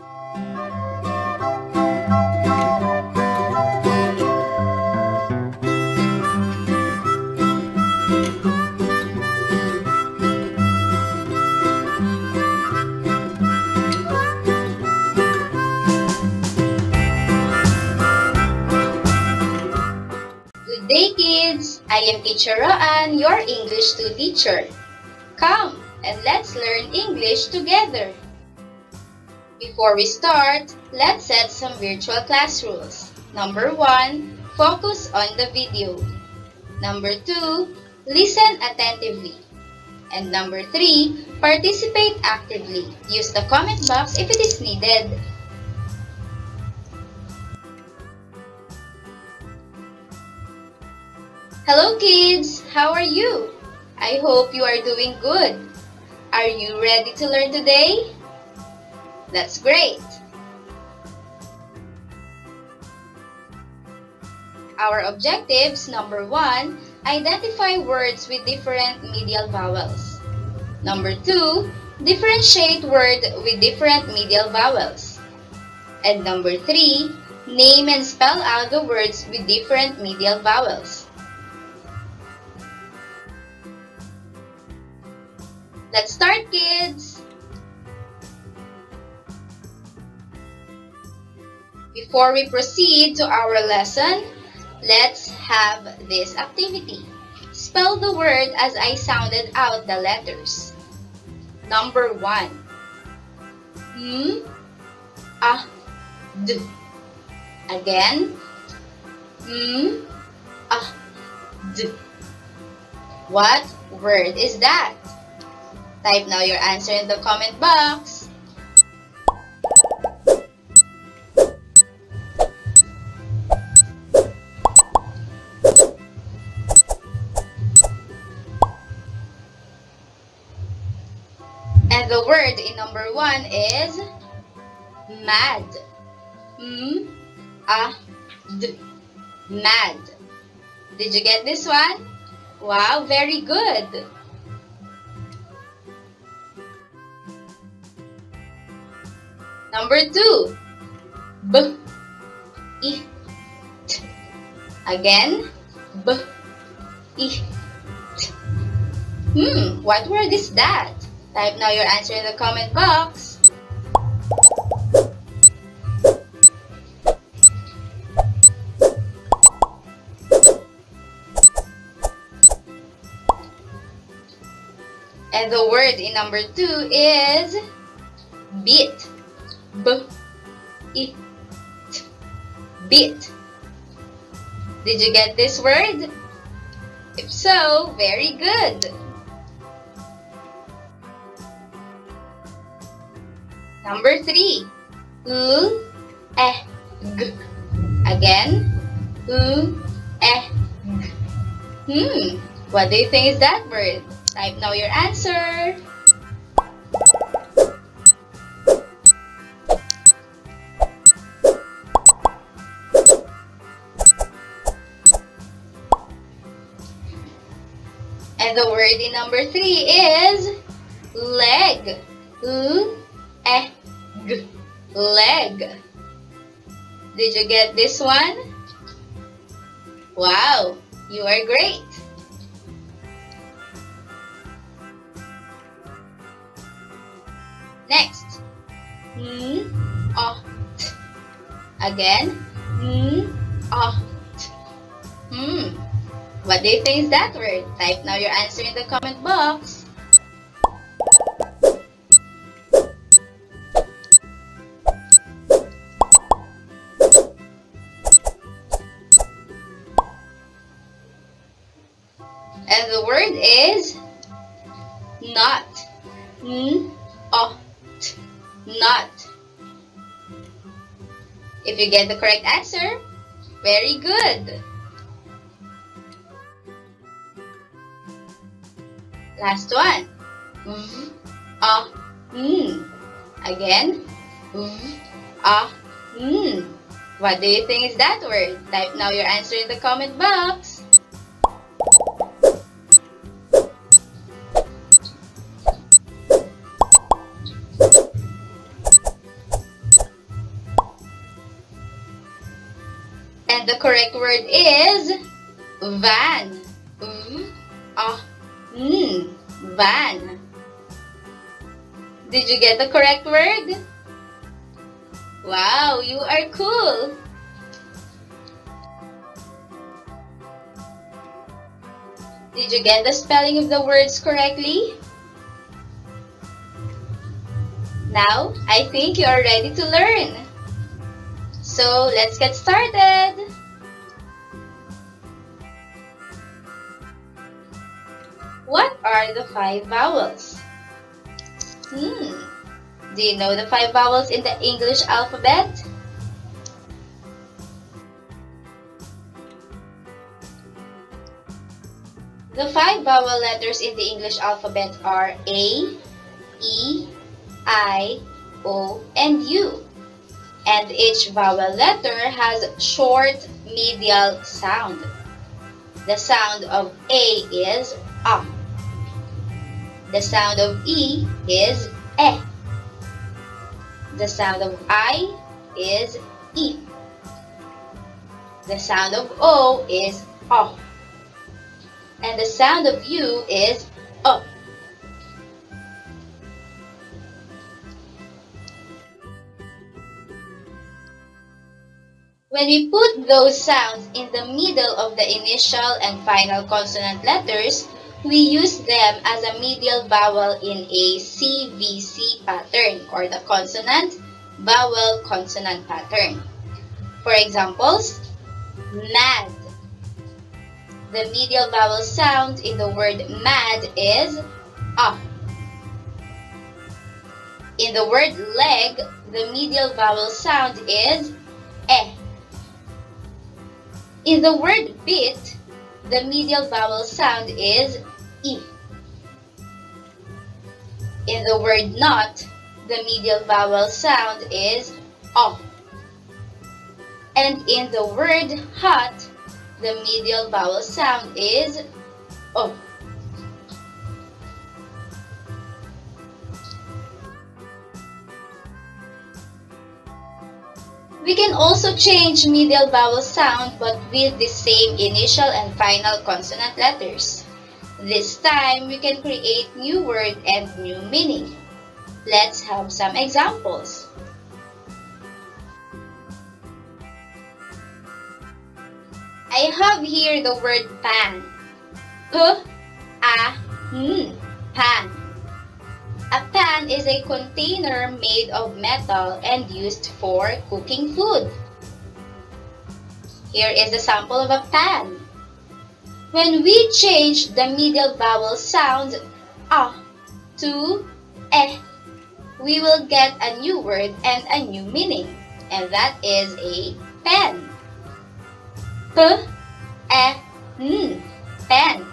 Good day, kids! I am Teacher Roan, your English 2 teacher. Come and let's learn English together. Before we start, let's set some virtual class rules. Number 1, focus on the video. Number 2, listen attentively. And number 3, participate actively. Use the comment box if it is needed. Hello kids! How are you? I hope you are doing good. Are you ready to learn today? That's great! Our objectives: number 1, identify words with different medial vowels. Number 2, differentiate words with different medial vowels. And number 3, name and spell out the words with different medial vowels. Let's start, kids! Before we proceed to our lesson, let's have this activity. Spell the word as I sounded out the letters. Number 1. D. Again. D. What word is that? Type now your answer in the comment box. And the word in number 1 is mad. D. Mad. Did you get this one? Wow, very good. Number 2, B, I, T. Again, B, I, T. What word is that? Type now your answer in the comment box. And the word in number 2 is beat. B, I, T. Beat. Did you get this word? If so, very good. Number 3, U, E, G. Again, U, E, G. What do you think is that word? Type now your answer. And the word in number 3 is leg. U-E-G. Leg. Did you get this one? Wow, you are great. Next. N-O-T. Again. N-O-T. What do you think is that word? Type now your answer in the comment box. And the word is not. N-O-T. Not. If you get the correct answer, very good. Last one. Again. What do you think is that word? Type now your answer in the comment box. And the correct word is van. Van. Did you get the correct word? Wow, you are cool! Did you get the spelling of the words correctly? Now, I think you are ready to learn. So, let's get started! What are the 5 vowels? Do you know the 5 vowels in the English alphabet? The 5 vowel letters in the English alphabet are A, E, I, O, and U. And each vowel letter has short medial sound. The sound of A is A. The sound of E is E. The sound of I is I. The sound of O is O. And the sound of U is O. When we put those sounds in the middle of the initial and final consonant letters, we use them as a medial vowel in a CVC pattern, or the consonant vowel consonant pattern. For examples, mad. The medial vowel sound in the word mad is A. In the word leg, the medial vowel sound is E. In the word bit, the medial vowel sound is I. In the word not, the medial vowel sound is O. And in the word hot, the medial vowel sound is O. We can also change medial vowel sound but with the same initial and final consonant letters. This time, we can create new word and new meaning. Let's have some examples. I have here the word pan. P-A-N. Pan. A pan is a container made of metal and used for cooking food. Here is a sample of a pan. When we change the medial vowel sound A to E, we will get a new word and a new meaning, and that is a pen. P-E-N. Pen.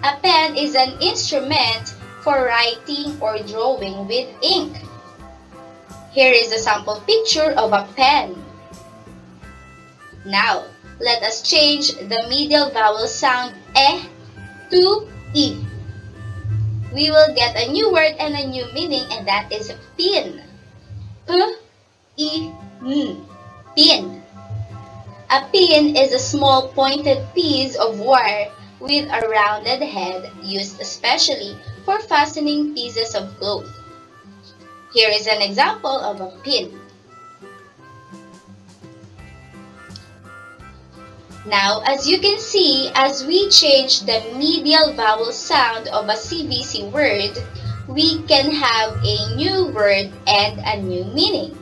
A pen is an instrument for writing or drawing with ink. Here is a sample picture of a pen. Now, let us change the medial vowel sound E to I. We will get a new word and a new meaning, and that is pin. P-I-N. Pin. A pin is a small pointed piece of wire with a rounded head used especially for fastening pieces of cloth. Here is an example of a pin. Now, as you can see, as we change the medial vowel sound of a CVC word, we can have a new word and a new meaning.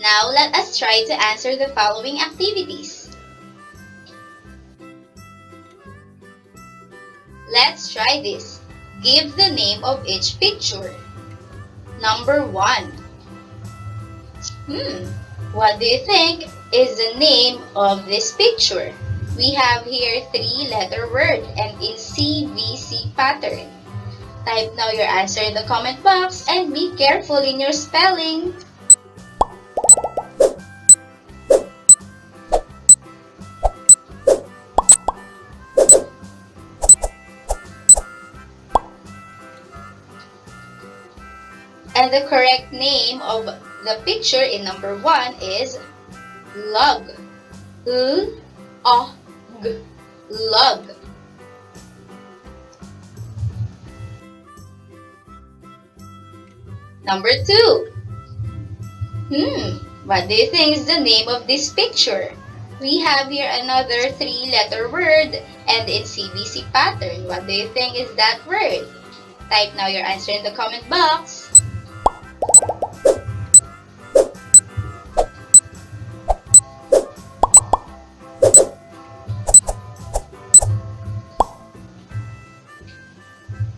Now, let us try to answer the following activities. Let's try this. Give the name of each picture. Number 1. What do you think is the name of this picture? We have here 3-letter word and in CVC pattern. Type now your answer in the comment box and be careful in your spelling. And the correct name of the picture in number 1 is lug. L-O-G. Lug. Number 2. What do you think is the name of this picture? We have here another 3-letter word and in CBC pattern. What do you think is that word? Type now your answer in the comment box.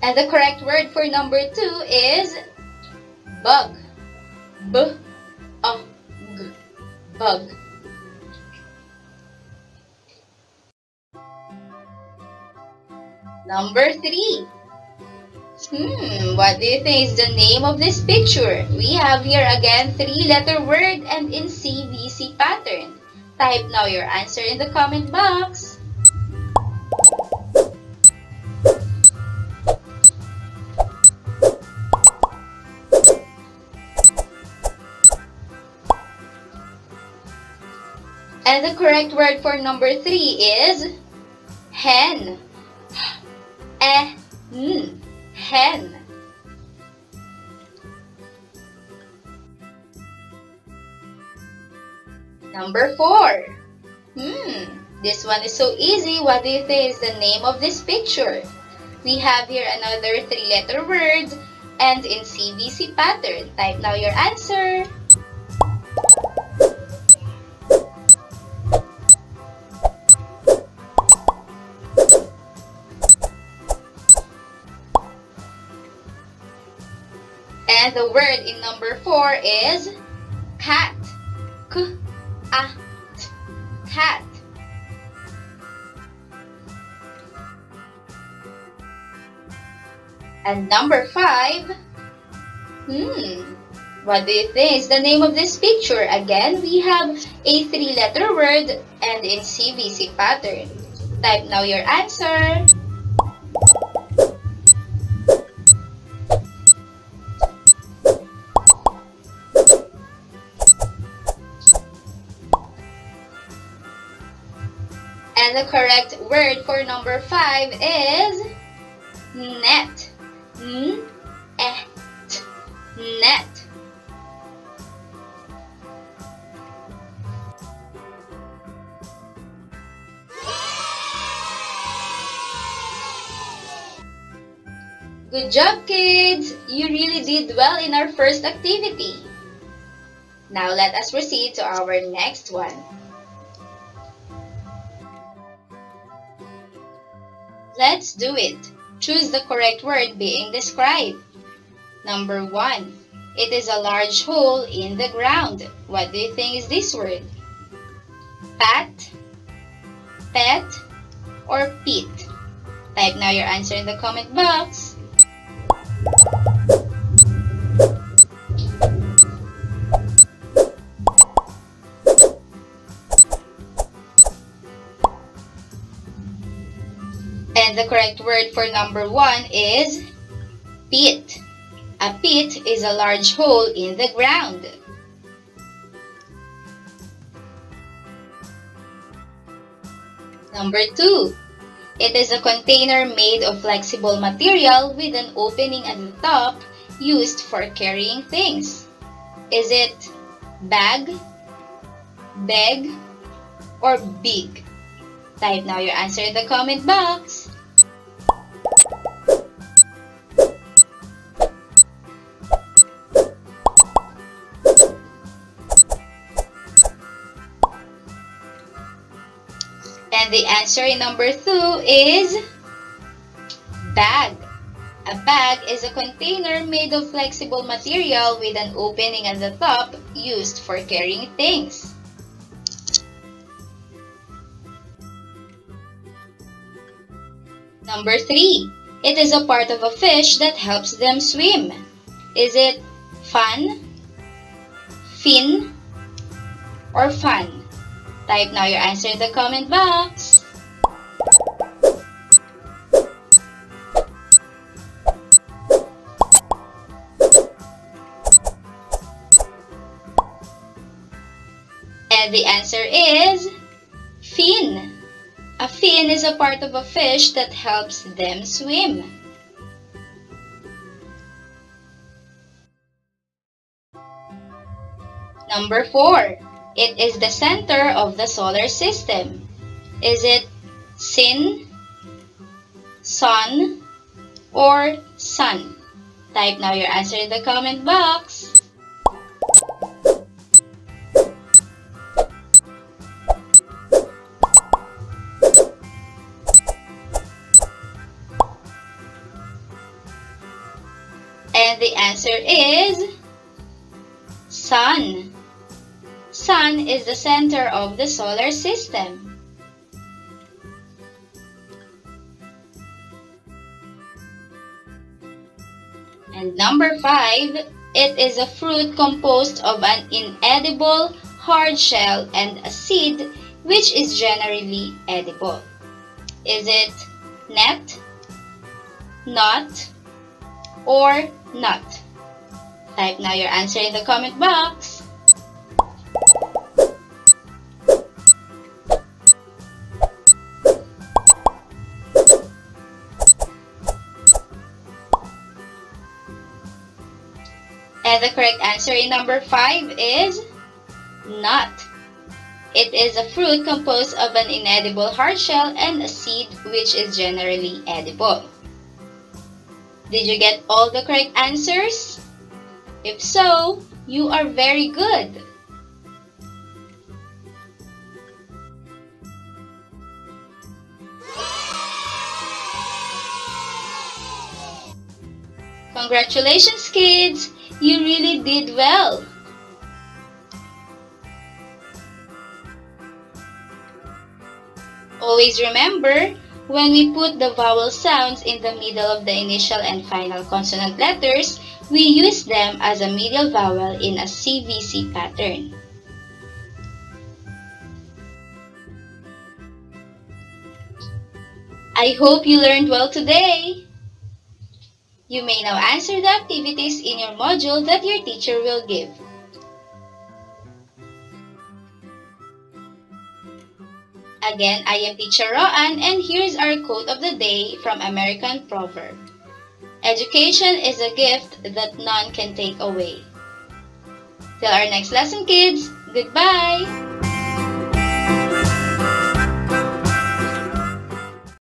And the correct word for number 2 is bug. B-U-G. Bug. Number 3. What do you think is the name of this picture? We have here again 3-letter word and in CBC pattern. Type now your answer in the comment box. And the correct word for number 3 is hen. Hen. Number 4. This one is so easy. What do you think is the name of this picture? We have here another 3-letter word and in CBC pattern. Type now your answer. And the word in number 4 is cat. K-A-T. Cat. And number 5. What do you think is the name of this picture? Again, we have a 3-letter word and in CBC pattern. Type now your answer. And the correct word for number 5 is net. N-E-T. Net. Good job, kids! You really did well in our first activity. Now let us proceed to our next one. Let's do it. Choose the correct word being described. Number 1. It is a large hole in the ground. What do you think is this word? Pat, pet, or pit? Type now your answer in the comment box. And the correct word for number 1 is pit. A pit is a large hole in the ground. Number 2. It is a container made of flexible material with an opening at the top used for carrying things. Is it bag, bag, or big? Type now your answer in the comment box. And the answer in number 2 is bag. A bag is a container made of flexible material with an opening at the top used for carrying things. Number 3. It is a part of a fish that helps them swim. Is it fan, fin, or fun? Type now your answer in the comment box. And the answer is fin. A fin is a part of a fish that helps them swim. Number 4. It is the center of the solar system. Is it sin, sun, or sun? Type now your answer in the comment box. And the answer is sun. Sun is the center of the solar system. And number 5, it is a fruit composed of an inedible hard shell and a seed which is generally edible. Is it net, nut, or nut? Type now your answer in the comment box. And the correct answer in number 5 is nut. It is a fruit composed of an inedible hard shell and a seed which is generally edible. Did you get all the correct answers? If so, you are very good. Congratulations, kids! You really did well. Always remember, when we put the vowel sounds in the middle of the initial and final consonant letters, we use them as a medial vowel in a CVC pattern. I hope you learned well today. You may now answer the activities in your module that your teacher will give. Again, I am Teacher Roan, and here's our quote of the day from American proverb. Education is a gift that none can take away. Till our next lesson, kids. Goodbye!